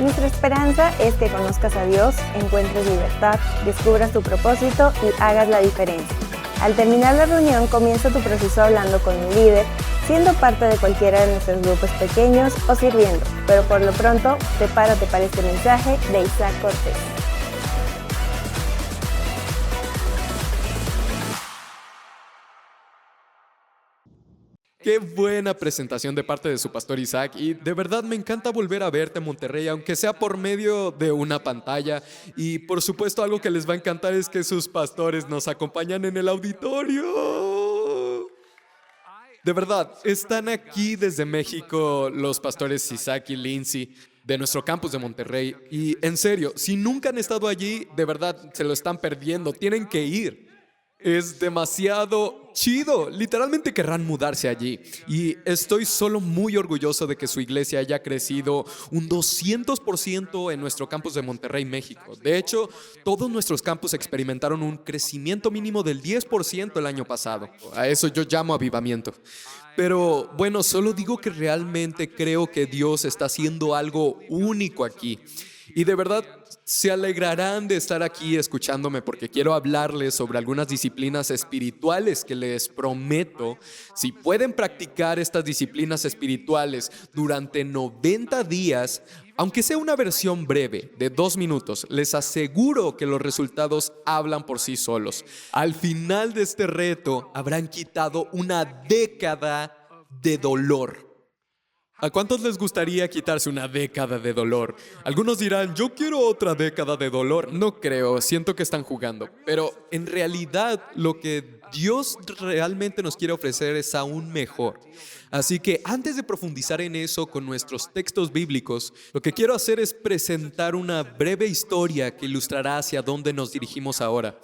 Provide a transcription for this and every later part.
Nuestra esperanza es que conozcas a Dios, encuentres libertad, descubras tu propósito y hagas la diferencia. Al terminar la reunión, comienza tu proceso hablando con un líder, siendo parte de cualquiera de nuestros grupos pequeños o sirviendo. Pero por lo pronto, prepárate para este mensaje de Isaac Cortés. Qué buena presentación de parte de su pastor Isaac, y de verdad me encanta volver a verte, Monterrey, aunque sea por medio de una pantalla. Y por supuesto algo que les va a encantar es que sus pastores nos acompañan en el auditorio. De verdad, están aquí desde México los pastores Isaac y Lindsay de nuestro campus de Monterrey. Y en serio, si nunca han estado allí, de verdad se lo están perdiendo, tienen que ir. Es demasiado chido. Literalmente querrán mudarse allí. Y estoy solo muy orgulloso de que su iglesia haya crecido un 200% en nuestro campus de Monterrey, México. De hecho, todos nuestros campus experimentaron un crecimiento mínimo del 10% el año pasado. A eso yo llamo avivamiento. Pero bueno, solo digo que realmente creo que Dios está haciendo algo único aquí. Y de verdad se alegrarán de estar aquí escuchándome, porque quiero hablarles sobre algunas disciplinas espirituales que les prometo, si pueden practicar estas disciplinas espirituales durante 90 días, aunque sea una versión breve de 2 minutos, les aseguro que los resultados hablan por sí solos. Al final de este reto habrán quitado una década de dolor. ¿A cuántos les gustaría quitarse una década de dolor? Algunos dirán, yo quiero otra década de dolor. No creo, siento que están jugando. Pero en realidad lo que Dios realmente nos quiere ofrecer es aún mejor. Así que antes de profundizar en eso con nuestros textos bíblicos, lo que quiero hacer es presentar una breve historia que ilustrará hacia dónde nos dirigimos ahora.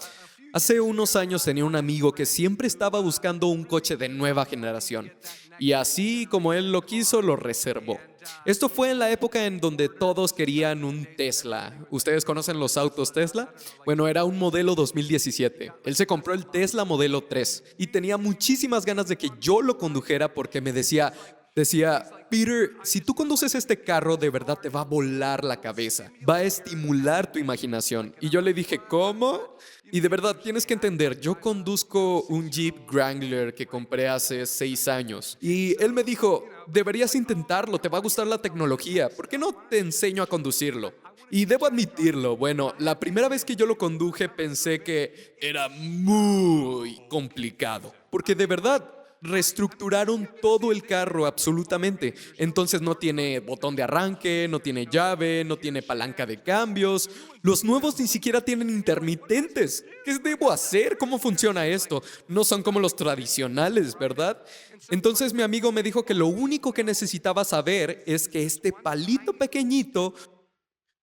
Hace unos años tenía un amigo que siempre estaba buscando un coche de nueva generación. Y así como él lo quiso, lo reservó. Esto fue en la época en donde todos querían un Tesla. ¿Ustedes conocen los autos Tesla? Bueno, era un modelo 2017. Él se compró el Tesla modelo 3 y tenía muchísimas ganas de que yo lo condujera, porque me decía, Peter, si tú conduces este carro, de verdad te va a volar la cabeza. Va a estimular tu imaginación. Y yo le dije, ¿cómo? Y de verdad, tienes que entender, yo conduzco un Jeep Wrangler que compré hace 6 años. Y él me dijo, deberías intentarlo, te va a gustar la tecnología. ¿Por qué no te enseño a conducirlo? Y debo admitirlo, bueno, la primera vez que yo lo conduje pensé que era muy complicado. Porque de verdad, reestructuraron todo el carro absolutamente. Entonces no tiene botón de arranque, no tiene llave, no tiene palanca de cambios. Los nuevos ni siquiera tienen intermitentes. ¿Qué debo hacer? ¿Cómo funciona esto? No son como los tradicionales, ¿verdad? Entonces mi amigo me dijo que lo único que necesitaba saber es que este palito pequeñito,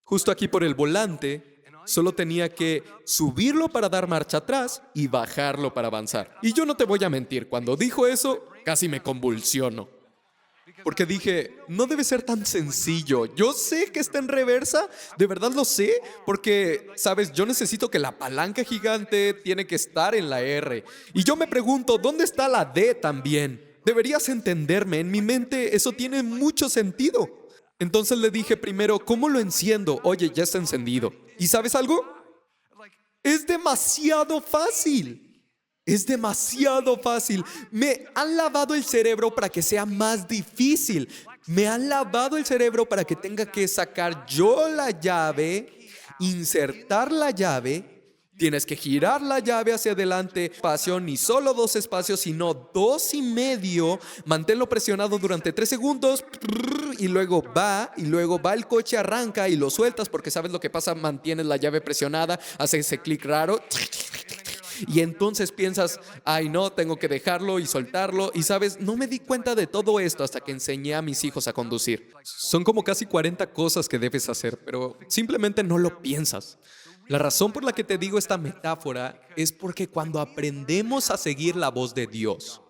justo aquí por el volante, solo tenía que subirlo para dar marcha atrás y bajarlo para avanzar. Y yo no te voy a mentir, cuando dijo eso, casi me convulsiono. Porque dije, no debe ser tan sencillo. Yo sé que está en reversa, de verdad lo sé, porque, sabes, yo necesito que la palanca gigante tiene que estar en la R. Y yo me pregunto, ¿dónde está la D también? Deberías entenderme, en mi mente eso tiene mucho sentido. Entonces le dije primero, ¿cómo lo enciendo? Oye, ya está encendido. ¿Y sabes algo? Es demasiado fácil. Es demasiado fácil. Me han lavado el cerebro para que sea más difícil. Me han lavado el cerebro para que tenga que sacar yo la llave, insertar la llave. Tienes que girar la llave hacia adelante, espacio, ni solo 2 espacios, sino 2.5. Manténlo presionado durante 3 segundos y luego va el coche, arranca y lo sueltas, porque sabes lo que pasa, mantienes la llave presionada, hace ese clic raro. Y entonces piensas, ay no, tengo que dejarlo y soltarlo. Y sabes, no me di cuenta de todo esto hasta que enseñé a mis hijos a conducir. Son como casi 40 cosas que debes hacer, pero simplemente no lo piensas. La razón por la que te digo esta metáfora es porque cuando aprendemos a seguir la voz de Dios,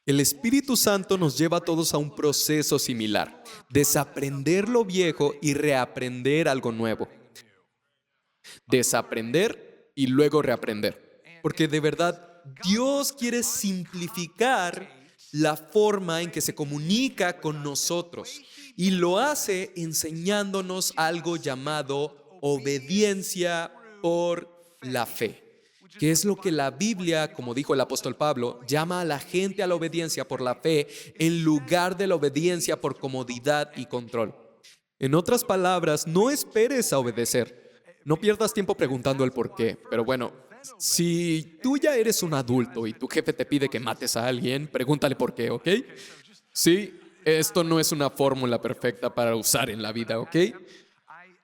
el Espíritu Santo nos lleva a todos a un proceso similar: desaprender lo viejo y reaprender algo nuevo. Desaprender y luego reaprender. Porque de verdad, Dios quiere simplificar la forma en que se comunica con nosotros y lo hace enseñándonos algo llamado obediencia por la fe, que es lo que la Biblia, como dijo el apóstol Pablo, llama a la gente a la obediencia por la fe en lugar de la obediencia por comodidad y control. En otras palabras, no esperes a obedecer. No pierdas tiempo preguntando el por qué. Pero bueno, si tú ya eres un adulto y tu jefe te pide que mates a alguien, pregúntale por qué, ¿ok? Sí, esto no es una fórmula perfecta para usar en la vida, ¿ok?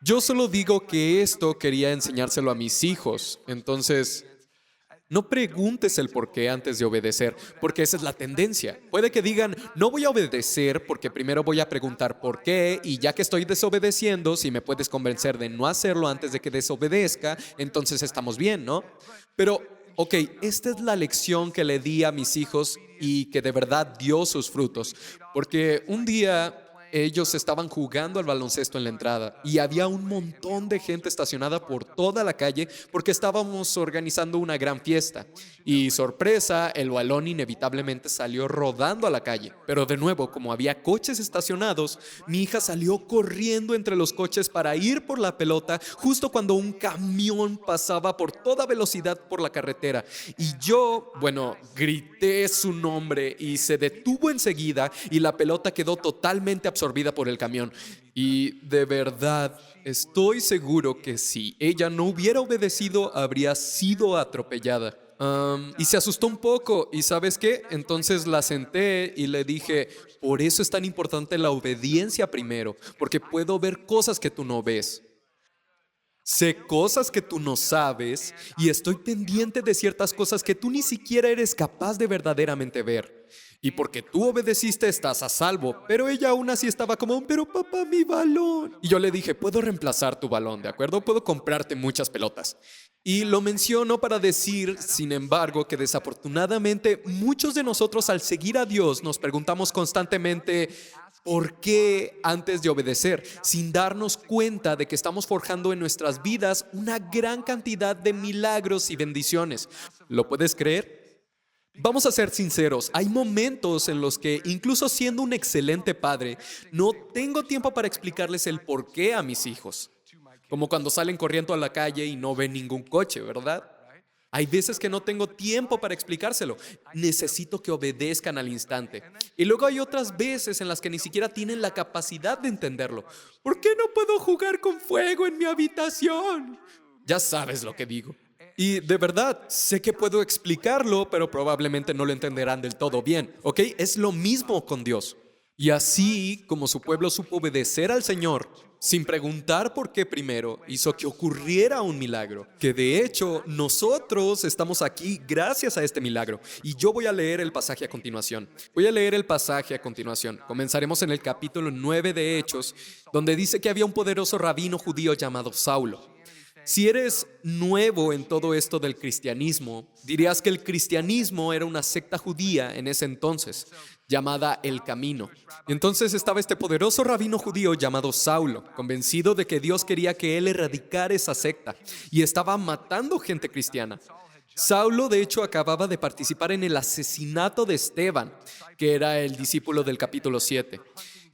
Yo solo digo que esto quería enseñárselo a mis hijos. Entonces, no preguntes el por qué antes de obedecer, porque esa es la tendencia. Puede que digan, no voy a obedecer porque primero voy a preguntar por qué, y ya que estoy desobedeciendo, si me puedes convencer de no hacerlo antes de que desobedezca, entonces estamos bien, ¿no? Pero, ok, esta es la lección que le di a mis hijos y que de verdad dio sus frutos, porque un día ellos estaban jugando al baloncesto en la entrada y había un montón de gente estacionada por toda la calle porque estábamos organizando una gran fiesta. Y sorpresa, el balón inevitablemente salió rodando a la calle. Pero de nuevo, como había coches estacionados, mi hija salió corriendo entre los coches para ir por la pelota justo cuando un camión pasaba por toda velocidad por la carretera. Y yo, bueno, grité su nombre y se detuvo enseguida y la pelota quedó totalmente absorbida por el camión. Y de verdad, estoy seguro que si ella no hubiera obedecido, habría sido atropellada. Y se asustó un poco, ¿y sabes qué? Entonces la senté y le dije, por eso es tan importante la obediencia primero, porque puedo ver cosas que tú no ves. Sé cosas que tú no sabes y estoy pendiente de ciertas cosas que tú ni siquiera eres capaz de verdaderamente ver. Y porque tú obedeciste estás a salvo, pero ella aún así estaba como, pero papá, mi balón. Y yo le dije, puedo reemplazar tu balón, ¿de acuerdo? Puedo comprarte muchas pelotas. Y lo menciono para decir, sin embargo, que desafortunadamente muchos de nosotros al seguir a Dios nos preguntamos constantemente, ¿por qué antes de obedecer? Sin darnos cuenta de que estamos forjando en nuestras vidas una gran cantidad de milagros y bendiciones. ¿Lo puedes creer? Vamos a ser sinceros, hay momentos en los que, incluso siendo un excelente padre, no tengo tiempo para explicarles el por qué a mis hijos. Como cuando salen corriendo a la calle y no ven ningún coche, ¿verdad? Hay veces que no tengo tiempo para explicárselo. Necesito que obedezcan al instante. Y luego hay otras veces en las que ni siquiera tienen la capacidad de entenderlo. ¿Por qué no puedo jugar con fuego en mi habitación? Ya sabes lo que digo. Y de verdad, sé que puedo explicarlo, pero probablemente no lo entenderán del todo bien, ¿ok? Es lo mismo con Dios. Y así como su pueblo supo obedecer al Señor, sin preguntar por qué primero, hizo que ocurriera un milagro. Que de hecho, nosotros estamos aquí gracias a este milagro. Y yo voy a leer el pasaje a continuación. Comenzaremos en el capítulo 9 de Hechos, donde dice que había un poderoso rabino judío llamado Saulo. Si eres nuevo en todo esto del cristianismo, dirías que el cristianismo era una secta judía en ese entonces, llamada El Camino. Entonces estaba este poderoso rabino judío llamado Saulo, convencido de que Dios quería que él erradicara esa secta, y estaba matando gente cristiana. Saulo, de hecho, acababa de participar en el asesinato de Esteban, que era el discípulo del capítulo 7.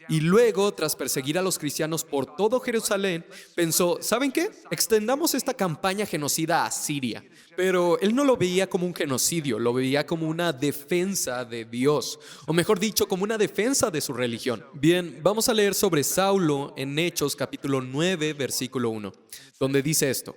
Y luego, tras perseguir a los cristianos por todo Jerusalén, pensó, ¿saben qué? Extendamos esta campaña genocida a Siria. Pero él no lo veía como un genocidio, lo veía como una defensa de Dios, o mejor dicho, como una defensa de su religión. Bien, vamos a leer sobre Saulo en Hechos capítulo 9, versículo 1, donde dice esto.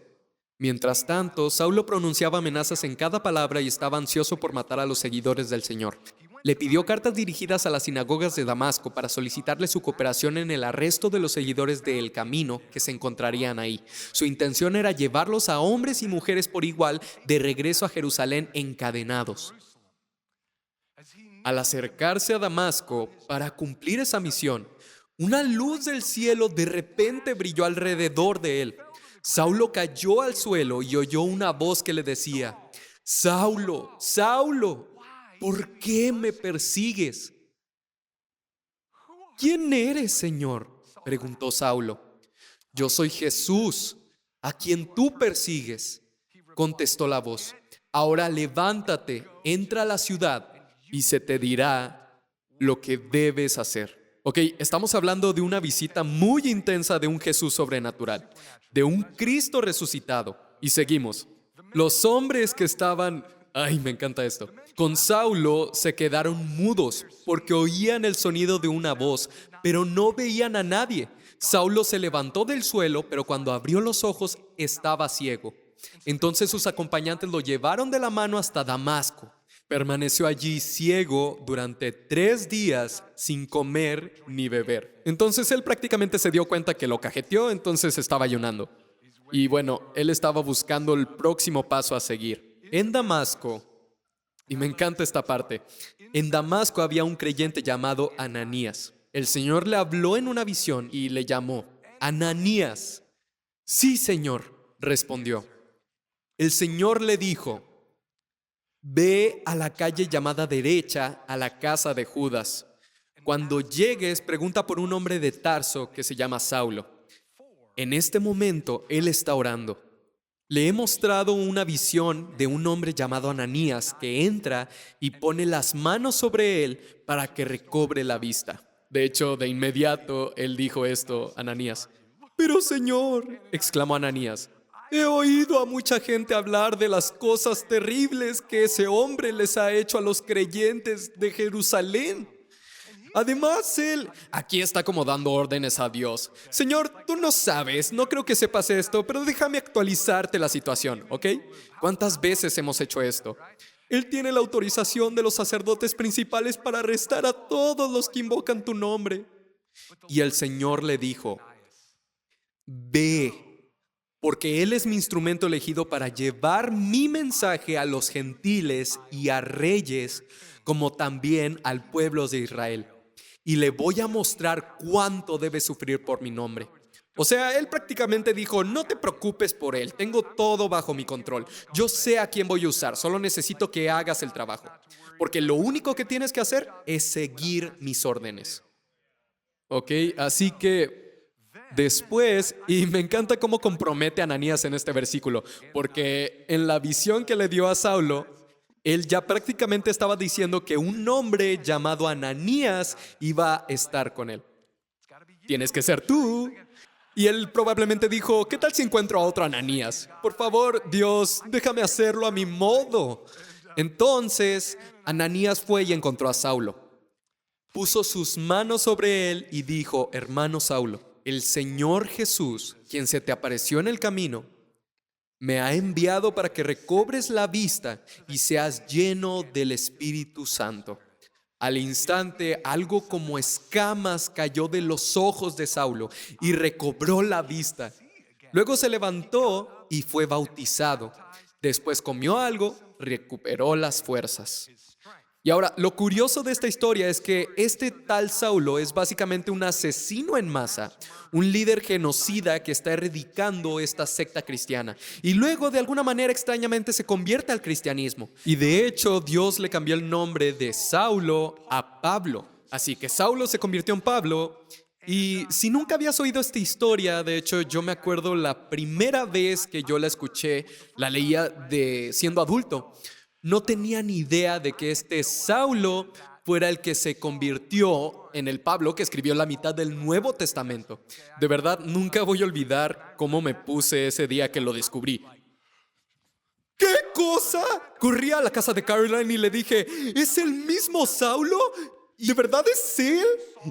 Mientras tanto, Saulo pronunciaba amenazas en cada palabra y estaba ansioso por matar a los seguidores del Señor. Le pidió cartas dirigidas a las sinagogas de Damasco para solicitarle su cooperación en el arresto de los seguidores de El Camino que se encontrarían ahí. Su intención era llevarlos a hombres y mujeres por igual de regreso a Jerusalén encadenados. Al acercarse a Damasco para cumplir esa misión, una luz del cielo de repente brilló alrededor de él. Saulo cayó al suelo y oyó una voz que le decía, Saulo, Saulo, ¿por qué me persigues? ¿Quién eres, Señor? Preguntó Saulo. Yo soy Jesús, a quien tú persigues, contestó la voz. Ahora levántate, entra a la ciudad y se te dirá lo que debes hacer. Ok, estamos hablando de una visita muy intensa de un Jesús sobrenatural, de un Cristo resucitado. Y seguimos. Los hombres que estaban, ay, me encanta esto, con Saulo se quedaron mudos porque oían el sonido de una voz, pero no veían a nadie. Saulo se levantó del suelo, pero cuando abrió los ojos estaba ciego. Entonces sus acompañantes lo llevaron de la mano hasta Damasco. Permaneció allí ciego durante 3 días sin comer ni beber. Entonces él prácticamente se dio cuenta que lo cajeteó, entonces estaba ayunando. Y bueno, él estaba buscando el próximo paso a seguir. En Damasco, y me encanta esta parte, en Damasco había un creyente llamado Ananías. El Señor le habló en una visión y le llamó, Ananías. Sí, Señor, respondió. El Señor le dijo, ve a la calle llamada derecha, a la casa de Judas. Cuando llegues, pregunta por un hombre de Tarso que se llama Saulo. En este momento, él está orando. Le he mostrado una visión de un hombre llamado Ananías que entra y pone las manos sobre él para que recobre la vista. De hecho, de inmediato, él dijo esto, Ananías. Pero Señor, exclamó Ananías, he oído a mucha gente hablar de las cosas terribles que ese hombre les ha hecho a los creyentes de Jerusalén. Además, él aquí está como dando órdenes a Dios. Señor, tú no sabes, no creo que sepas esto, pero déjame actualizarte la situación, ¿ok? ¿Cuántas veces hemos hecho esto? Él tiene la autorización de los sacerdotes principales para arrestar a todos los que invocan tu nombre. Y el Señor le dijo, ve, porque Él es mi instrumento elegido para llevar mi mensaje a los gentiles y a reyes, como también al pueblo de Israel. Y le voy a mostrar cuánto debe sufrir por mi nombre. O sea, él prácticamente dijo, no te preocupes por él, tengo todo bajo mi control. Yo sé a quién voy a usar, solo necesito que hagas el trabajo. Porque lo único que tienes que hacer es seguir mis órdenes. Ok, así que después, y me encanta cómo compromete a Ananías en este versículo, porque en la visión que le dio a Saulo, él ya prácticamente estaba diciendo que un hombre llamado Ananías iba a estar con él. Tienes que ser tú. Y él probablemente dijo, ¿qué tal si encuentro a otro Ananías? Por favor, Dios, déjame hacerlo a mi modo. Entonces, Ananías fue y encontró a Saulo. Puso sus manos sobre él y dijo, hermano Saulo, el Señor Jesús, quien se te apareció en el camino, me ha enviado para que recobres la vista y seas lleno del Espíritu Santo. Al instante, algo como escamas cayó de los ojos de Saulo y recobró la vista. Luego se levantó y fue bautizado. Después comió algo, recuperó las fuerzas. Y ahora, lo curioso de esta historia es que este tal Saulo es básicamente un asesino en masa, un líder genocida que está erradicando esta secta cristiana. Y luego, de alguna manera extrañamente, se convierte al cristianismo. Y de hecho, Dios le cambió el nombre de Saulo a Pablo. Así que Saulo se convirtió en Pablo. Y si nunca habías oído esta historia, de hecho, yo me acuerdo la primera vez que yo la escuché, la leía siendo adulto. No tenía ni idea de que este Saulo fuera el que se convirtió en el Pablo que escribió la mitad del Nuevo Testamento. De verdad, nunca voy a olvidar cómo me puse ese día que lo descubrí. ¿Qué cosa? Corrí a la casa de Caroline y le dije, ¿es el mismo Saulo? ¿De verdad es él?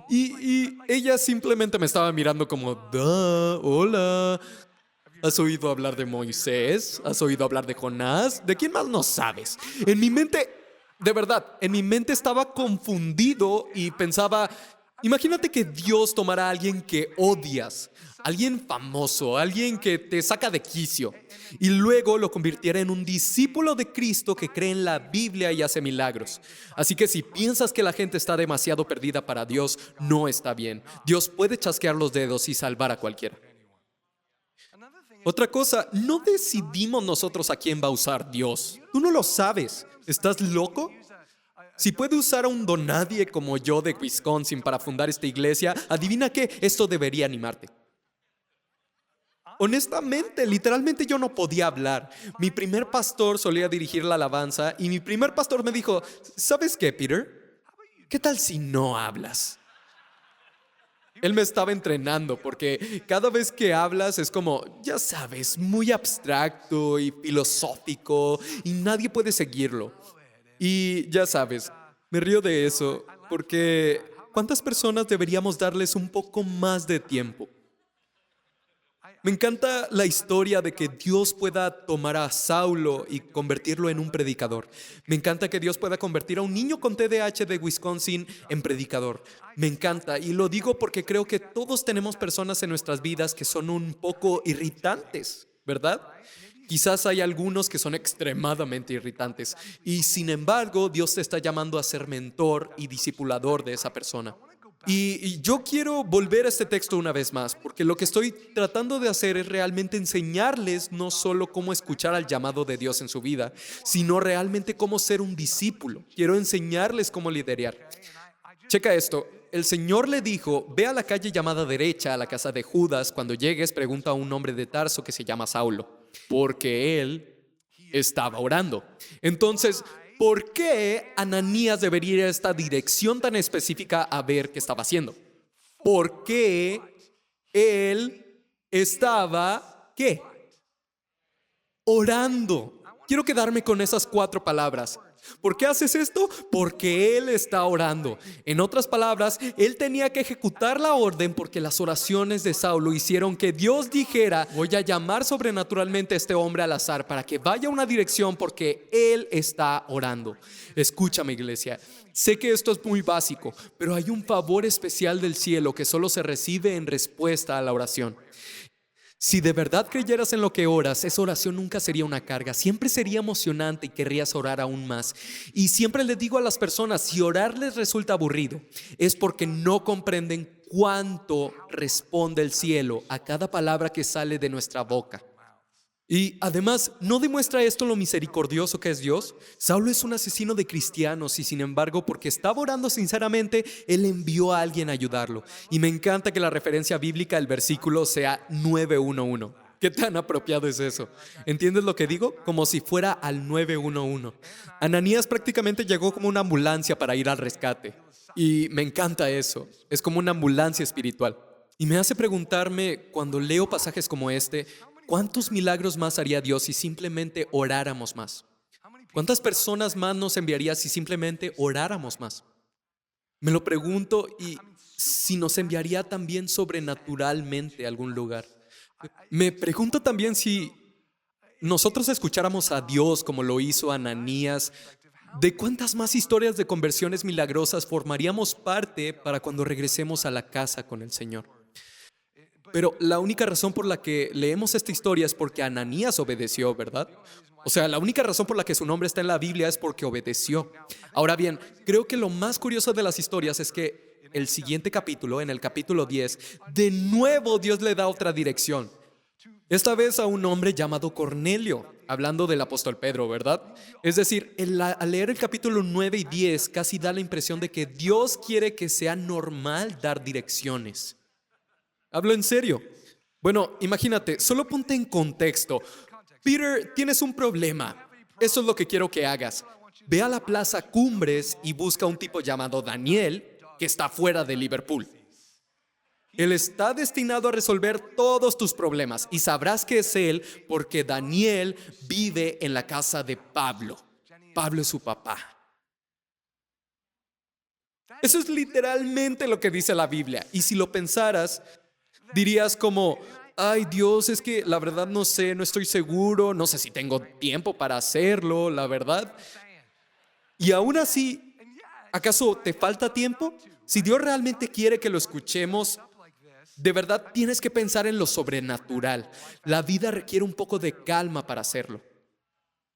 Y ella simplemente me estaba mirando como, hola. ¿Has oído hablar de Moisés? ¿Has oído hablar de Jonás? ¿De quién más no sabes? En mi mente, de verdad, en mi mente estaba confundido y pensaba, imagínate que Dios tomara a alguien que odias, alguien famoso, alguien que te saca de quicio, y luego lo convirtiera en un discípulo de Cristo que cree en la Biblia y hace milagros. Así que si piensas que la gente está demasiado perdida para Dios, no está bien. Dios puede chasquear los dedos y salvar a cualquiera. Otra cosa, no decidimos nosotros a quién va a usar Dios. Tú no lo sabes. ¿Estás loco? Si puede usar a un donadie como yo de Wisconsin para fundar esta iglesia, adivina qué, esto debería animarte. Honestamente, literalmente yo no podía hablar. Mi primer pastor solía dirigir la alabanza y mi primer pastor me dijo, ¿sabes qué, Peter? ¿qué tal si no hablas? Él me estaba entrenando porque cada vez que hablas es como, ya sabes, muy abstracto y filosófico y nadie puede seguirlo. Y ya sabes, me río de eso porque ¿cuántas personas deberíamos darles un poco más de tiempo? Me encanta la historia de que Dios pueda tomar a Saulo y convertirlo en un predicador. Me encanta que Dios pueda convertir a un niño con TDAH de Wisconsin en predicador. Me encanta y lo digo porque creo que todos tenemos personas en nuestras vidas que son un poco irritantes, ¿verdad? Quizás hay algunos que son extremadamente irritantes y sin embargo Dios te está llamando a ser mentor y discipulador de esa persona. Y yo quiero volver a este texto una vez más, porque lo que estoy tratando de hacer es realmente enseñarles no solo cómo escuchar al llamado de Dios en su vida, sino realmente cómo ser un discípulo. Quiero enseñarles cómo liderar. Checa esto. El Señor le dijo, ve a la calle llamada derecha, a la casa de Judas. Cuando llegues, pregunta a un hombre de Tarso que se llama Saulo, porque él estaba orando. Entonces, ¿por qué Ananías debería ir a esta dirección tan específica a ver qué estaba haciendo? ¿Por qué él estaba, qué? Orando. Quiero quedarme con esas 4 palabras. ¿Por qué haces esto? Porque él está orando. En otras palabras, él tenía que ejecutar la orden porque las oraciones de Saulo hicieron que Dios dijera, voy a llamar sobrenaturalmente a este hombre al azar para que vaya a una dirección porque él está orando. Escúchame, iglesia. Sé que esto es muy básico, pero hay un favor especial del cielo que solo se recibe en respuesta a la oración. Si de verdad creyeras en lo que oras, esa oración nunca sería una carga, siempre sería emocionante y querrías orar aún más. Y siempre les digo a las personas, si orar les resulta aburrido, es porque no comprenden cuánto responde el cielo a cada palabra que sale de nuestra boca. Y además, ¿no demuestra esto lo misericordioso que es Dios? Saulo es un asesino de cristianos y sin embargo, porque estaba orando sinceramente, él envió a alguien a ayudarlo. Y me encanta que la referencia bíblica del versículo sea 911. ¿Qué tan apropiado es eso? ¿Entiendes lo que digo? Como si fuera al 911. Ananías prácticamente llegó como una ambulancia para ir al rescate. Y me encanta eso. Es como una ambulancia espiritual. Y me hace preguntarme, cuando leo pasajes como este, ¿cuántos milagros más haría Dios si simplemente oráramos más? ¿Cuántas personas más nos enviaría si simplemente oráramos más? Me lo pregunto y si nos enviaría también sobrenaturalmente a algún lugar. Me pregunto también si nosotros escucháramos a Dios como lo hizo Ananías, ¿de cuántas más historias de conversiones milagrosas formaríamos parte para cuando regresemos a la casa con el Señor? Pero la única razón por la que leemos esta historia es porque Ananías obedeció, ¿verdad? O sea, la única razón por la que su nombre está en la Biblia es porque obedeció. Ahora bien, creo que lo más curioso de las historias es que el siguiente capítulo, en el capítulo 10, de nuevo Dios le da otra dirección. Esta vez a un hombre llamado Cornelio, hablando del apóstol Pedro, ¿verdad? Es decir, al leer el capítulo 9 y 10, casi da la impresión de que Dios quiere que sea normal dar direcciones. Hablo en serio. Bueno, imagínate, solo ponte en contexto. Peter, tienes un problema. Eso es lo que quiero que hagas. Ve a la Plaza Cumbres y busca a un tipo llamado Daniel que está fuera de Liverpool. Él está destinado a resolver todos tus problemas y sabrás que es él porque Daniel vive en la casa de Pablo. Pablo es su papá. Eso es literalmente lo que dice la Biblia. Y si lo pensaras, dirías como, ay Dios, es que la verdad no sé, no estoy seguro, no sé si tengo tiempo para hacerlo, la verdad. Y aún así, ¿acaso te falta tiempo? Si Dios realmente quiere que lo escuchemos, de verdad tienes que pensar en lo sobrenatural. La vida requiere un poco de calma para hacerlo.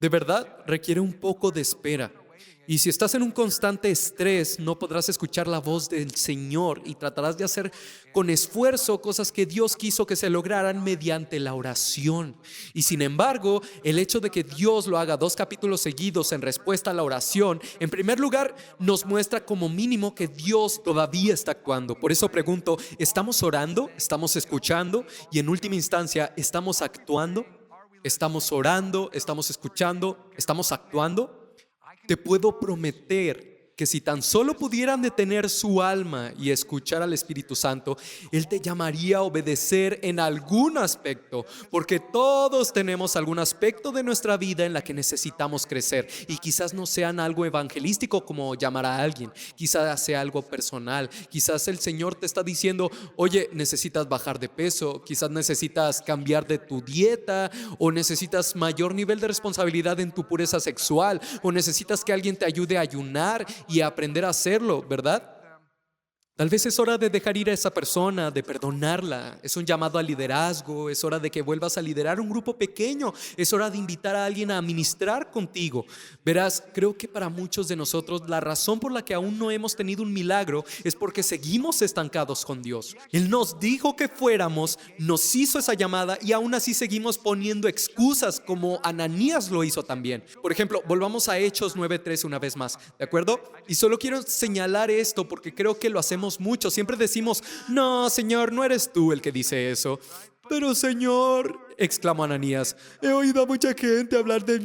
De verdad, requiere un poco de espera. Y si estás en un constante estrés, no podrás escuchar la voz del Señor y tratarás de hacer con esfuerzo cosas que Dios quiso que se lograran mediante la oración. Y sin embargo, el hecho de que Dios lo haga 2 capítulos seguidos en respuesta a la oración, en primer lugar, nos muestra como mínimo que Dios todavía está actuando. Por eso pregunto, ¿estamos orando? ¿Estamos escuchando? Y en última instancia, ¿estamos actuando? ¿Estamos orando? ¿Estamos escuchando? ¿Estamos actuando? Te puedo prometer que si tan solo pudieran detener su alma y escuchar al Espíritu Santo, Él te llamaría a obedecer en algún aspecto, porque todos tenemos algún aspecto de nuestra vida en la que necesitamos crecer, y quizás no sean algo evangelístico como llamar a alguien, quizás sea algo personal, quizás el Señor te está diciendo, oye, necesitas bajar de peso, quizás necesitas cambiar de tu dieta, o necesitas mayor nivel de responsabilidad en tu pureza sexual, o necesitas que alguien te ayude a ayunar y a aprender a hacerlo, ¿verdad? Tal vez es hora de dejar ir a esa persona, de perdonarla. Es un llamado al liderazgo, es hora de que vuelvas a liderar un grupo pequeño, es hora de invitar a alguien a ministrar contigo. Verás, creo que para muchos de nosotros la razón por la que aún no hemos tenido un milagro es porque seguimos estancados con Dios. Él nos dijo que fuéramos, nos hizo esa llamada y aún así seguimos poniendo excusas como Ananías lo hizo también. Por ejemplo, volvamos a Hechos 9:13 una vez más, ¿de acuerdo? Y solo quiero señalar esto porque creo que lo hacemos mucho. Siempre decimos, no, Señor, no eres tú el que dice eso. Pero Señor, exclamó Ananías, he oído a mucha gente hablar de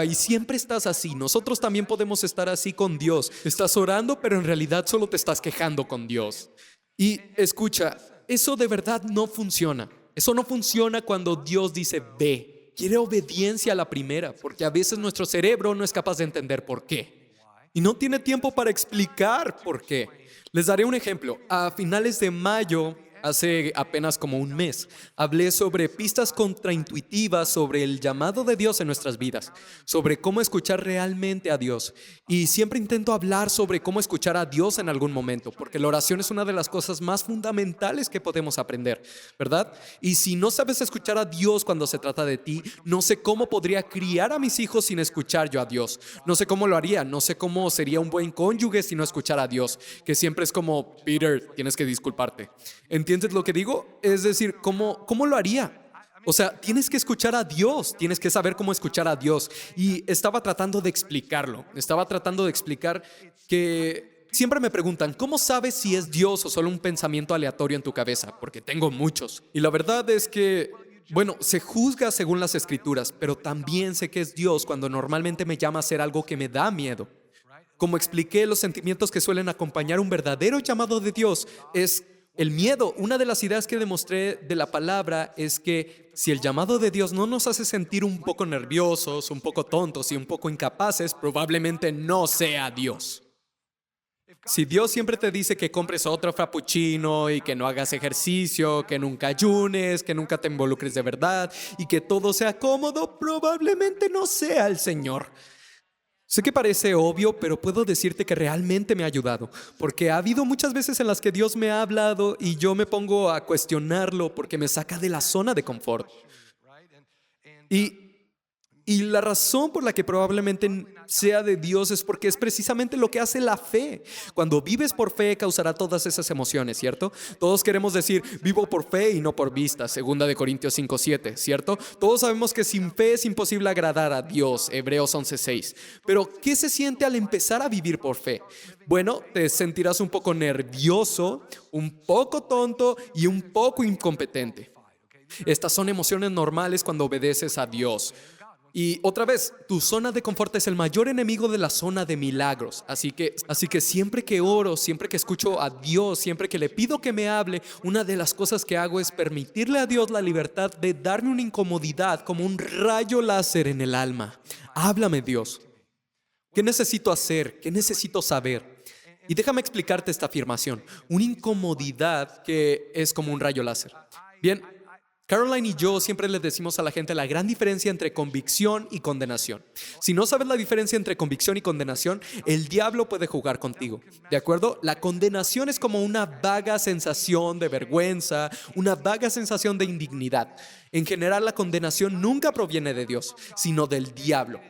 y siempre estás así. Nosotros también podemos estar así con Dios. Estás orando, pero en realidad solo te estás quejando con Dios. Y escucha, eso de verdad no funciona. Eso no funciona cuando Dios dice ve. Quiere obediencia a la primera, porque a veces nuestro cerebro no es capaz de entender por qué. Y no tiene tiempo para explicar por qué. Les daré un ejemplo. A finales de mayo, hace apenas como un mes, hablé sobre pistas contraintuitivas sobre el llamado de Dios en nuestras vidas, sobre cómo escuchar realmente a Dios. Y siempre intento hablar sobre cómo escuchar a Dios en algún momento, porque la oración es una de las cosas más fundamentales que podemos aprender, ¿verdad? Y si no sabes escuchar a Dios cuando se trata de ti, no sé cómo podría criar a mis hijos sin escuchar yo a Dios. No sé cómo lo haría, no sé cómo sería un buen cónyuge si no escuchara a Dios, que siempre es como, Peter, tienes que disculparte. ¿Entiendes lo que digo? Es decir, ¿cómo lo haría? O sea, tienes que escuchar a Dios, tienes que saber cómo escuchar a Dios. Y estaba tratando de explicarlo, estaba tratando de explicar que siempre me preguntan, ¿cómo sabes si es Dios o solo un pensamiento aleatorio en tu cabeza? Porque tengo muchos. Y la verdad es que, bueno, se juzga según las escrituras, pero también sé que es Dios cuando normalmente me llama a hacer algo que me da miedo. Como expliqué, los sentimientos que suelen acompañar un verdadero llamado de Dios es el miedo. Una de las ideas que demostré de la palabra es que si el llamado de Dios no nos hace sentir un poco nerviosos, un poco tontos y un poco incapaces, probablemente no sea Dios. Si Dios siempre te dice que compres otro frappuccino y que no hagas ejercicio, que nunca ayunes, que nunca te involucres de verdad y que todo sea cómodo, probablemente no sea el Señor. Sé que parece obvio, pero puedo decirte que realmente me ha ayudado, porque ha habido muchas veces en las que Dios me ha hablado y yo me pongo a cuestionarlo porque me saca de la zona de confort. Y la razón por la que probablemente sea de Dios es porque es precisamente lo que hace la fe. Cuando vives por fe causará todas esas emociones, ¿cierto? Todos queremos decir, vivo por fe y no por vista, 2 Corintios 5:7, ¿cierto? Todos sabemos que sin fe es imposible agradar a Dios, Hebreos 11:6. Pero, ¿qué se siente al empezar a vivir por fe? Bueno, te sentirás un poco nervioso, un poco tonto y un poco incompetente. Estas son emociones normales cuando obedeces a Dios. Y otra vez, tu zona de confort es el mayor enemigo de la zona de milagros. Así que siempre que oro, siempre que escucho a Dios, siempre que le pido que me hable, una de las cosas que hago es permitirle a Dios la libertad de darme una incomodidad como un rayo láser en el alma. Háblame, Dios. ¿Qué necesito hacer? ¿Qué necesito saber? Y déjame explicarte esta afirmación. Una incomodidad que es como un rayo láser. Bien, Caroline y yo siempre les decimos a la gente la gran diferencia entre convicción y condenación. Si no sabes la diferencia entre convicción y condenación, el diablo puede jugar contigo, ¿de acuerdo? La condenación es como una vaga sensación de vergüenza, una vaga sensación de indignidad. En general, la condenación nunca proviene de Dios, sino del diablo.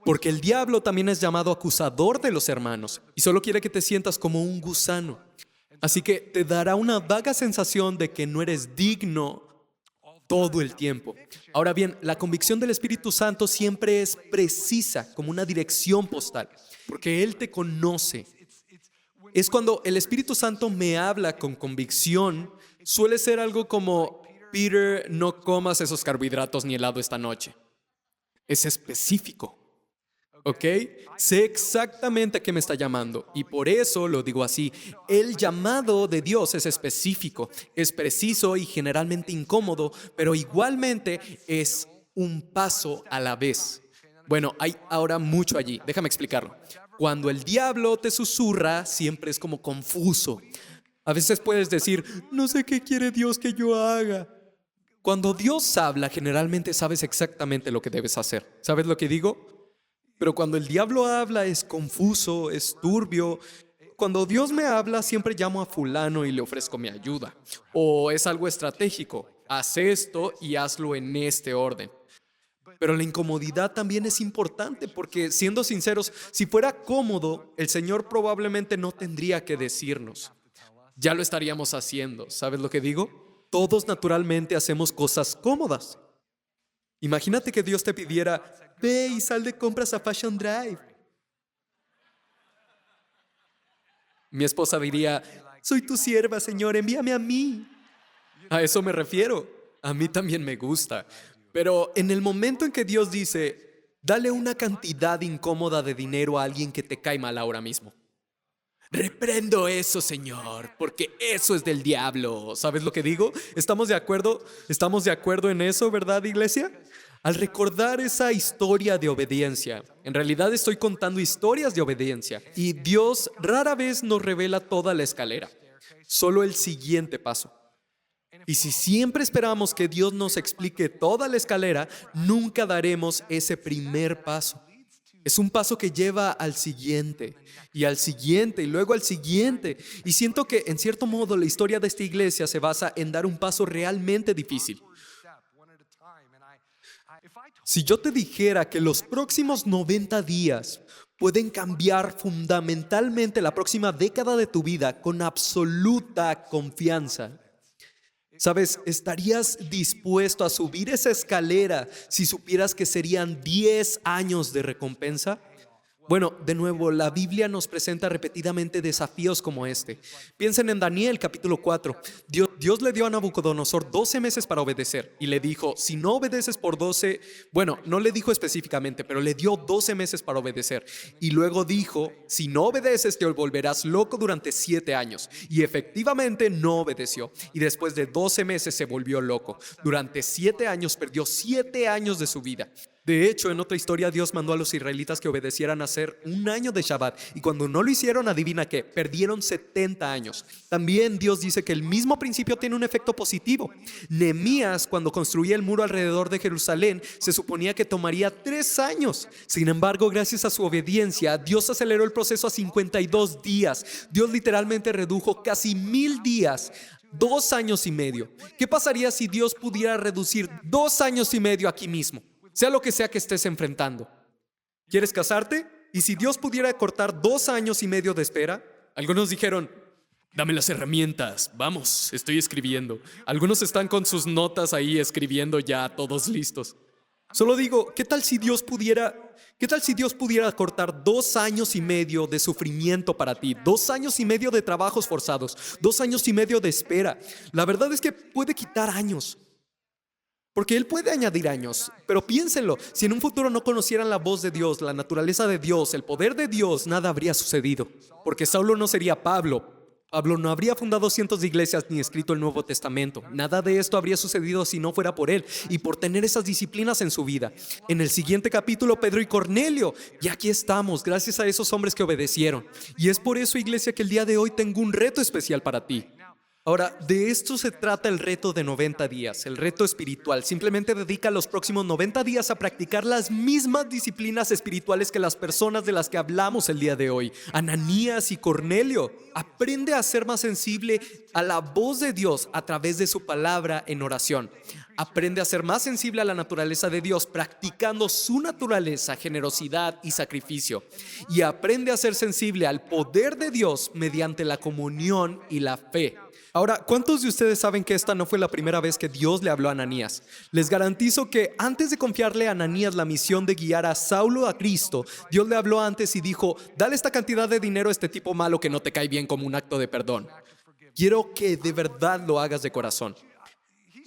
Porque el diablo también es llamado acusador de los hermanos y solo quiere que te sientas como un gusano. Así que te dará una vaga sensación de que no eres digno todo el tiempo. Ahora bien, la convicción del Espíritu Santo siempre es precisa, como una dirección postal, porque Él te conoce. Es cuando el Espíritu Santo me habla con convicción, suele ser algo como, Peter, no comas esos carbohidratos ni helado esta noche. Es específico. ¿ok? Sé exactamente a qué me está llamando y por eso lo digo así. El llamado de Dios es específico, es preciso y generalmente incómodo, pero igualmente es un paso a la vez. Bueno, hay ahora mucho allí, déjame explicarlo. Cuando el diablo te susurra, siempre es como confuso. A veces puedes decir, no sé qué quiere Dios que yo haga. Cuando Dios habla, generalmente sabes exactamente lo que debes hacer. ¿Sabes lo que digo? Pero cuando el diablo habla es confuso, es turbio. Cuando Dios me habla, siempre llamo a fulano y le ofrezco mi ayuda. O es algo estratégico. Haz esto y hazlo en este orden. Pero la incomodidad también es importante porque, siendo sinceros, si fuera cómodo, el Señor probablemente no tendría que decirnos. Ya lo estaríamos haciendo. ¿Sabes lo que digo? Todos naturalmente hacemos cosas cómodas. Imagínate que Dios te pidiera, ve y sal de compras a Fashion Drive. Mi esposa diría, soy tu sierva, Señor, envíame a mí. A eso me refiero. A mí también me gusta. Pero en el momento en que Dios dice, dale una cantidad incómoda de dinero a alguien que te cae mal ahora mismo. Reprendo eso, Señor, porque eso es del diablo. ¿Sabes lo que digo? ¿Estamos de acuerdo? ¿Estamos de acuerdo en eso, verdad, iglesia? Al recordar esa historia de obediencia, en realidad estoy contando historias de obediencia y Dios rara vez nos revela toda la escalera, solo el siguiente paso. Y si siempre esperamos que Dios nos explique toda la escalera, nunca daremos ese primer paso. Es un paso que lleva al siguiente y luego al siguiente. Y siento que en cierto modo la historia de esta iglesia se basa en dar un paso realmente difícil. Si yo te dijera que los próximos 90 días pueden cambiar fundamentalmente la próxima década de tu vida con absoluta confianza, ¿sabes? ¿Estarías dispuesto a subir esa escalera si supieras que serían 10 años de recompensa? Bueno, de nuevo, la Biblia nos presenta repetidamente desafíos como este. Piensen en Daniel capítulo 4. Dios le dio a Nabucodonosor 12 meses para obedecer y le dijo, si no obedeces por 12, bueno, no le dijo específicamente, pero le dio 12 meses para obedecer. Y luego dijo, si no obedeces te volverás loco durante 7 años. Y efectivamente no obedeció. Y después de 12 meses se volvió loco. Durante 7 años perdió 7 años de su vida. De hecho, en otra historia, Dios mandó a los israelitas que obedecieran a hacer un año de Shabbat. Y cuando no lo hicieron, adivina qué, perdieron 70 años. También Dios dice que el mismo principio tiene un efecto positivo. Nehemías, cuando construía el muro alrededor de Jerusalén, se suponía que tomaría 3 años. Sin embargo, gracias a su obediencia, Dios aceleró el proceso a 52 días. Dios literalmente redujo casi 1000 días. 2 años y medio. ¿Qué pasaría si Dios pudiera reducir 2 años y medio aquí mismo? Sea lo que sea que estés enfrentando. ¿Quieres casarte? ¿Y si Dios pudiera cortar 2 años y medio de espera? Algunos dijeron, dame las herramientas, vamos, estoy escribiendo. Algunos están con sus notas ahí escribiendo ya, todos listos. Solo digo, ¿qué tal si Dios pudiera cortar 2 años y medio de sufrimiento para ti? 2 años y medio de trabajos forzados, 2 años y medio de espera. La verdad es que puede quitar años. Porque Él puede añadir años, pero piénsenlo, si en un futuro no conocieran la voz de Dios, la naturaleza de Dios, el poder de Dios, nada habría sucedido. Porque Saulo no sería Pablo. Pablo no habría fundado cientos de iglesias ni escrito el Nuevo Testamento. Nada de esto habría sucedido si no fuera por él y por tener esas disciplinas en su vida. En el siguiente capítulo, Pedro y Cornelio. Y aquí estamos, gracias a esos hombres que obedecieron. Y es por eso, iglesia, que el día de hoy tengo un reto especial para ti. Ahora, de esto se trata el reto de 90 días, el reto espiritual. Simplemente dedica los próximos 90 días a practicar las mismas disciplinas espirituales que las personas de las que hablamos el día de hoy, Ananías y Cornelio. Aprende a ser más sensible a la voz de Dios a través de su palabra en oración. Aprende a ser más sensible a la naturaleza de Dios practicando su naturaleza, generosidad y sacrificio. Y aprende a ser sensible al poder de Dios mediante la comunión y la fe. Ahora, ¿cuántos de ustedes saben que esta no fue la primera vez que Dios le habló a Ananías? Les garantizo que antes de confiarle a Ananías la misión de guiar a Saulo a Cristo, Dios le habló antes y dijo, dale esta cantidad de dinero a este tipo malo que no te cae bien como un acto de perdón. Quiero que de verdad lo hagas de corazón.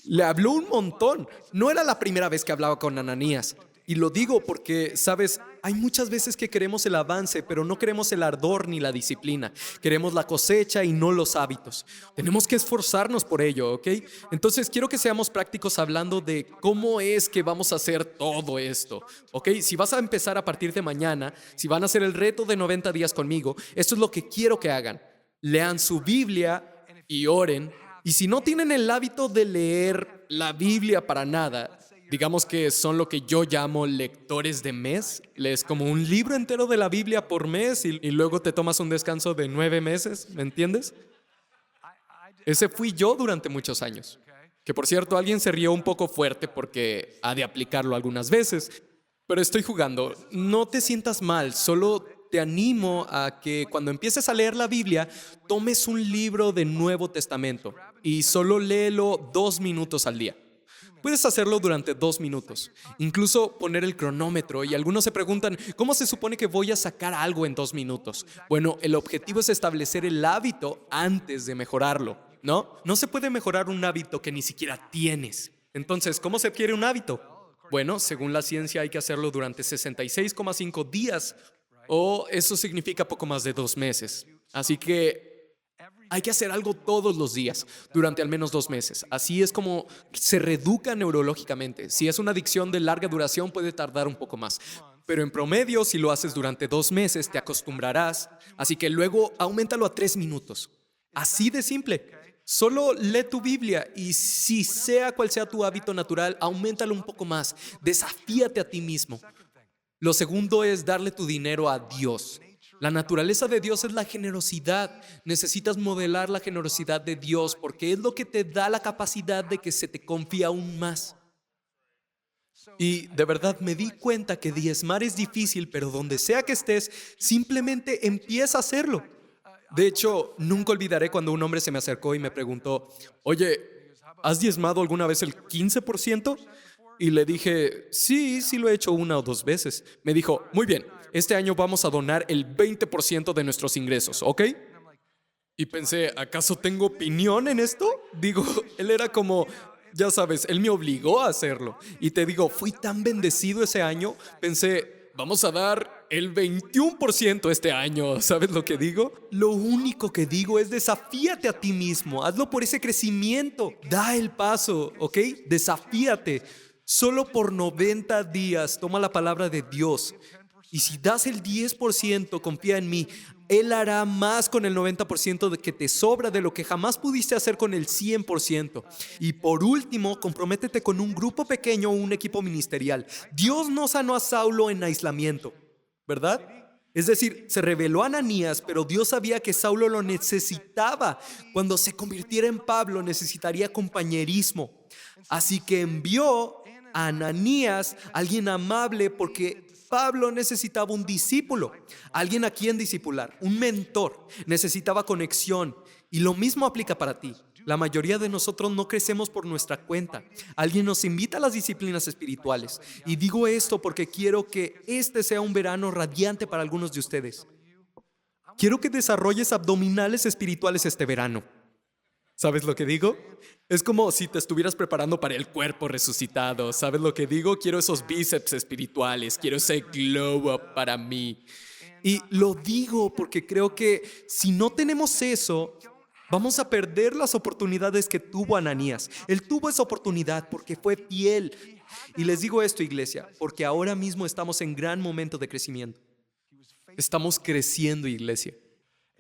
Le habló un montón. No era la primera vez que hablaba con Ananías. Y lo digo porque, sabes, hay muchas veces que queremos el avance, pero no queremos el ardor ni la disciplina. Queremos la cosecha y no los hábitos. Tenemos que esforzarnos por ello, ¿ok? Entonces quiero que seamos prácticos hablando de cómo es que vamos a hacer todo esto, ¿ok? Si vas a empezar a partir de mañana, si van a hacer el reto de 90 días conmigo, esto es lo que quiero que hagan. Lean su Biblia y oren. Y si no tienen el hábito de leer la Biblia para nada, digamos que son lo que yo llamo lectores de mes. Lees como un libro entero de la Biblia por mes y luego te tomas un descanso de 9 meses, ¿me entiendes? Ese fui yo durante muchos años. Que por cierto, alguien se rió un poco fuerte porque ha de aplicarlo algunas veces. Pero estoy jugando. No te sientas mal, solo te animo a que cuando empieces a leer la Biblia, tomes un libro de Nuevo Testamento y solo léelo 2 minutos al día. Puedes hacerlo durante 2 minutos, incluso poner el cronómetro y algunos se preguntan, ¿cómo se supone que voy a sacar algo en 2 minutos? Bueno, el objetivo es establecer el hábito antes de mejorarlo, ¿no? No se puede mejorar un hábito que ni siquiera tienes. Entonces, ¿cómo se adquiere un hábito? Bueno, según la ciencia hay que hacerlo durante 66,5 días o eso significa poco más de 2 meses. Así que hay que hacer algo todos los días, durante al menos 2 meses. Así es como se reeduca neurológicamente. Si es una adicción de larga duración, puede tardar un poco más. Pero en promedio, si lo haces durante 2 meses, te acostumbrarás. Así que luego auméntalo a 3 minutos. Así de simple. Solo lee tu Biblia y si sea cual sea tu hábito natural, auméntalo un poco más. Desafíate a ti mismo. Lo segundo es darle tu dinero a Dios. La naturaleza de Dios es la generosidad. Necesitas modelar la generosidad de Dios porque es lo que te da la capacidad de que se te confíe aún más. Y de verdad me di cuenta que diezmar es difícil, pero donde sea que estés, simplemente empieza a hacerlo. De hecho, nunca olvidaré cuando un hombre se me acercó y me preguntó, oye, ¿has diezmado alguna vez el 15%? Y le dije, sí, sí lo he hecho 1 o 2 veces. Me dijo, muy bien, este año vamos a donar el 20% de nuestros ingresos, ¿ok? Y pensé, ¿acaso tengo opinión en esto? Digo, él era como, ya sabes, él me obligó a hacerlo. Y te digo, fui tan bendecido ese año, pensé, vamos a dar el 21% este año. ¿Sabes lo que digo? Lo único que digo es desafíate a ti mismo, hazlo por ese crecimiento, da el paso, ¿ok? Desafíate. Solo por 90 días toma la palabra de Dios. Y si das el 10%, confía en mí. Él hará más con el 90% de que te sobra de lo que jamás pudiste hacer con el 100%. Y por último, comprométete con un grupo pequeño o un equipo ministerial. Dios no sanó a Saulo en aislamiento, ¿verdad? Es decir, se reveló a Ananías, pero Dios sabía que Saulo lo necesitaba. Cuando se convirtiera en Pablo, necesitaría compañerismo. Así que envió a Ananías, alguien amable, porque Pablo necesitaba un discípulo, alguien a quien discipular, un mentor, necesitaba conexión. Y lo mismo aplica para ti. La mayoría de nosotros no crecemos por nuestra cuenta. Alguien nos invita a las disciplinas espirituales. Y digo esto porque quiero que este sea un verano radiante para algunos de ustedes. Quiero que desarrolles abdominales espirituales este verano. ¿Sabes lo que digo? Es como si te estuvieras preparando para el cuerpo resucitado. ¿Sabes lo que digo? Quiero esos bíceps espirituales, quiero ese glow up para mí. Y lo digo porque creo que si no tenemos eso, vamos a perder las oportunidades que tuvo Ananías. Él tuvo esa oportunidad porque fue fiel. Y les digo esto, iglesia, porque ahora mismo estamos en gran momento de crecimiento. Estamos creciendo, iglesia.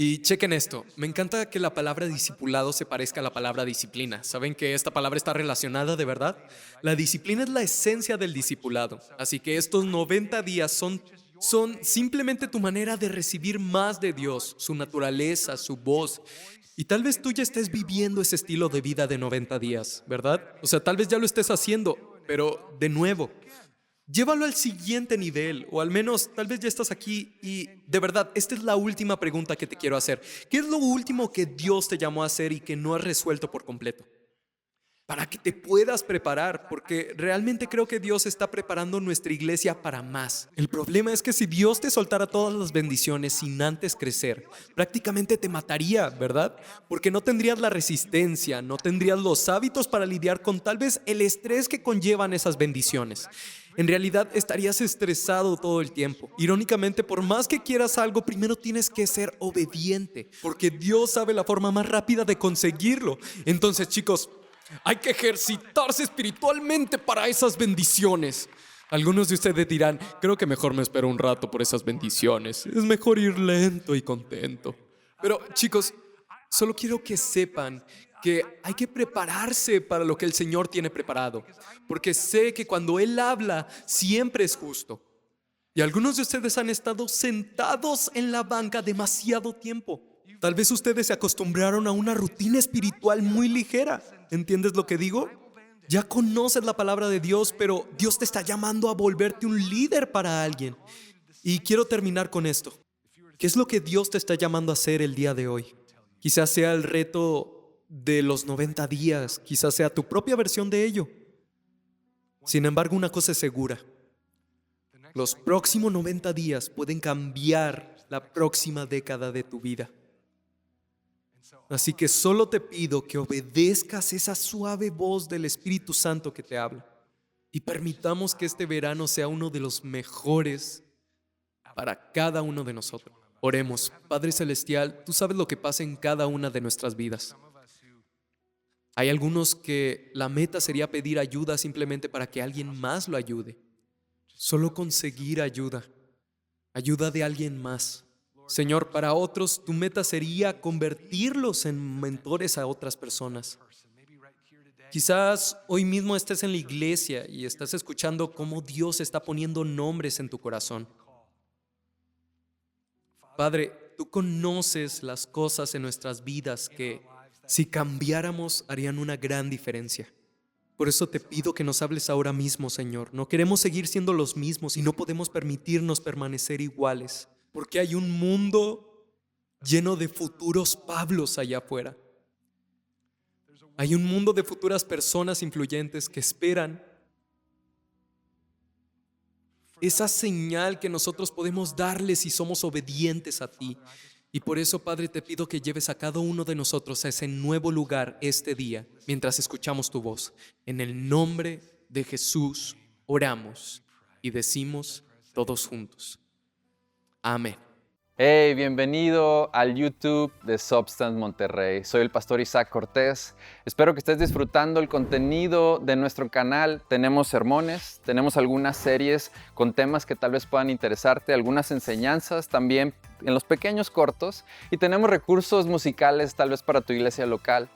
Y chequen esto, me encanta que la palabra discipulado se parezca a la palabra disciplina. ¿Saben que esta palabra está relacionada de verdad? La disciplina es la esencia del discipulado. Así que estos 90 días son simplemente tu manera de recibir más de Dios, su naturaleza, su voz. Y tal vez tú ya estés viviendo ese estilo de vida de 90 días, ¿verdad? O sea, tal vez ya lo estés haciendo, pero de nuevo, llévalo al siguiente nivel, o al menos tal vez ya estás aquí y de verdad, esta es la última pregunta que te quiero hacer. ¿Qué es lo último que Dios te llamó a hacer y que no has resuelto por completo? para que te puedas preparar, porque realmente creo que Dios está preparando nuestra iglesia para más. El problema es que si Dios te soltara todas las bendiciones sin antes crecer, prácticamente te mataría, ¿verdad? Porque no tendrías la resistencia, no tendrías los hábitos para lidiar con tal vez el estrés que conllevan esas bendiciones. En realidad estarías estresado todo el tiempo. Irónicamente, por más que quieras algo, primero tienes que ser obediente, porque Dios sabe la forma más rápida de conseguirlo. Entonces, chicos, hay que ejercitarse espiritualmente para esas bendiciones. Algunos de ustedes dirán, creo que mejor me espero un rato por esas bendiciones. Es mejor ir lento y contento. Pero chicos, solo quiero que sepan que hay que prepararse para lo que el Señor tiene preparado. Porque sé que cuando Él habla, siempre es justo. Y algunos de ustedes han estado sentados en la banca demasiado tiempo. Tal vez ustedes se acostumbraron a una rutina espiritual muy ligera. ¿Entiendes lo que digo? Ya conoces la palabra de Dios, pero Dios te está llamando a volverte un líder para alguien. Y quiero terminar con esto. ¿Qué es lo que Dios te está llamando a hacer el día de hoy? Quizás sea el reto de los 90 días, quizás sea tu propia versión de ello. Sin embargo, una cosa es segura. Los próximos 90 días pueden cambiar la próxima década de tu vida. Así que solo te pido que obedezcas esa suave voz del Espíritu Santo que te habla y permitamos que este verano sea uno de los mejores para cada uno de nosotros. Oremos. Padre Celestial, tú sabes lo que pasa en cada una de nuestras vidas. Hay algunos que la meta sería pedir ayuda simplemente para que alguien más lo ayude. Solo conseguir ayuda de alguien más. Señor, para otros tu meta sería convertirlos en mentores a otras personas. Quizás hoy mismo estés en la iglesia y estás escuchando cómo Dios está poniendo nombres en tu corazón. Padre, tú conoces las cosas en nuestras vidas que, si cambiáramos, harían una gran diferencia. Por eso te pido que nos hables ahora mismo, Señor. No queremos seguir siendo los mismos y no podemos permitirnos permanecer iguales. Porque hay un mundo lleno de futuros Pablos allá afuera. Hay un mundo de futuras personas influyentes que esperan esa señal que nosotros podemos darles si somos obedientes a ti. Y por eso, Padre, te pido que lleves a cada uno de nosotros a ese nuevo lugar este día, mientras escuchamos tu voz. En el nombre de Jesús oramos y decimos todos juntos. Amén. Hey, bienvenido al YouTube de Substance Monterrey. Soy el pastor Isaac Cortés. Espero que estés disfrutando el contenido de nuestro canal. Tenemos sermones, tenemos algunas series con temas que tal vez puedan interesarte, algunas enseñanzas también en los pequeños cortos y tenemos recursos musicales tal vez para tu iglesia local.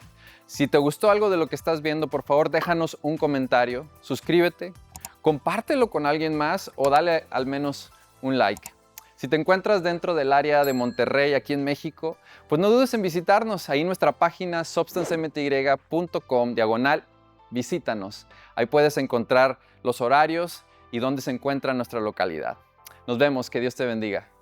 Si te gustó algo de lo que estás viendo, por favor déjanos un comentario, suscríbete, compártelo con alguien más o dale al menos un like. Si te encuentras dentro del área de Monterrey, aquí en México, pues no dudes en visitarnos. Ahí en nuestra página substancemty.com/visítanos. Ahí puedes encontrar los horarios y dónde se encuentra nuestra localidad. Nos vemos, que Dios te bendiga.